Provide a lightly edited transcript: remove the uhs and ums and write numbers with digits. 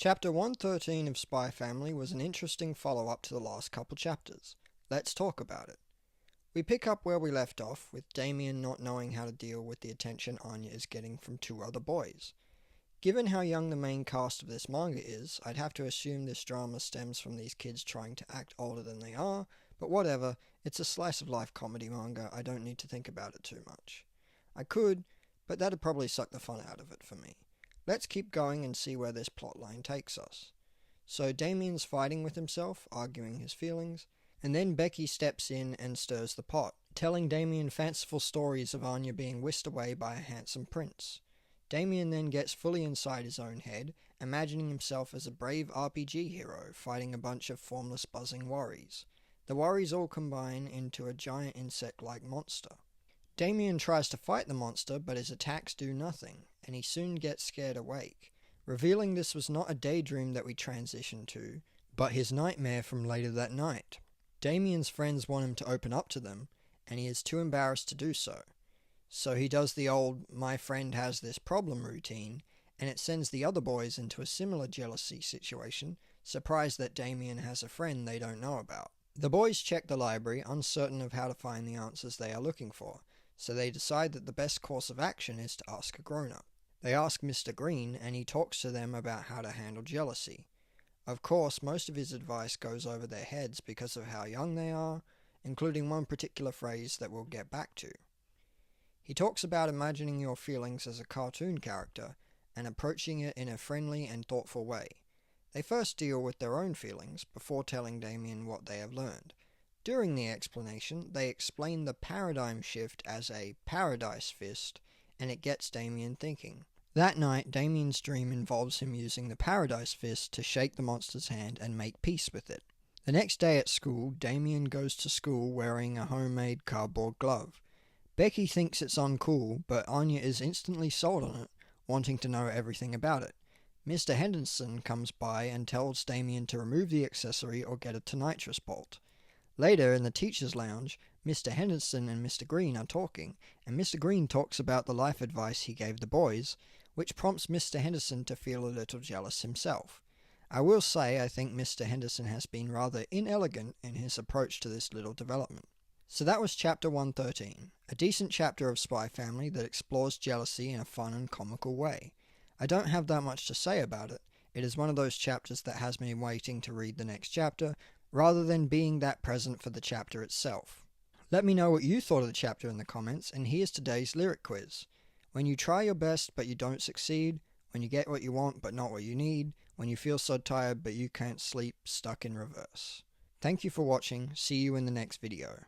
Chapter 113 of Spy Family was an interesting follow-up to the last couple chapters. Let's talk about it. We pick up where we left off, with Damien not knowing how to deal with the attention Anya is getting from two other boys. Given how young the main cast of this manga is, I'd have to assume this drama stems from these kids trying to act older than they are, but whatever, it's a slice-of-life comedy manga, I don't need to think about it too much. I could, but that'd probably suck the fun out of it for me. Let's keep going and see where this plotline takes us. So Damien's fighting with himself, arguing his feelings, and then Becky steps in and stirs the pot, telling Damien fanciful stories of Anya being whisked away by a handsome prince. Damien then gets fully inside his own head, imagining himself as a brave RPG hero fighting a bunch of formless buzzing worries. The worries all combine into a giant insect-like monster. Damien tries to fight the monster, but his attacks do nothing, and he soon gets scared awake, revealing this was not a daydream that we transitioned to, but his nightmare from later that night. Damien's friends want him to open up to them, and he is too embarrassed to do so. So he does the old "my friend has this problem" routine, and it sends the other boys into a similar jealousy situation, surprised that Damien has a friend they don't know about. The boys check the library, uncertain of how to find the answers they are looking for, so they decide that the best course of action is to ask a grown-up. They ask Mr. Green, and he talks to them about how to handle jealousy. Of course, most of his advice goes over their heads because of how young they are, including one particular phrase that we'll get back to. He talks about imagining your feelings as a cartoon character and approaching it in a friendly and thoughtful way. They first deal with their own feelings before telling Damien what they have learned. During the explanation, they explain the paradigm shift as a paradise fist, and it gets Damien thinking. That night, Damien's dream involves him using the paradise fist to shake the monster's hand and make peace with it. The next day at school, Damien goes to school wearing a homemade cardboard glove. Becky thinks it's uncool, but Anya is instantly sold on it, wanting to know everything about it. Mr. Henderson comes by and tells Damien to remove the accessory or get a tinnitus bolt. Later, in the teacher's lounge, Mr. Henderson and Mr. Green are talking, and Mr. Green talks about the life advice he gave the boys, which prompts Mr. Henderson to feel a little jealous himself. I will say I think Mr. Henderson has been rather inelegant in his approach to this little development. So that was Chapter 113, a decent chapter of Spy Family that explores jealousy in a fun and comical way. I don't have that much to say about it. It is one of those chapters that has me waiting to read the next chapter, rather than being that present for the chapter itself. Let me know what you thought of the chapter in the comments, and here's today's lyric quiz. When you try your best but you don't succeed, when you get what you want but not what you need, when you feel so tired but you can't sleep, stuck in reverse. Thank you for watching, see you in the next video.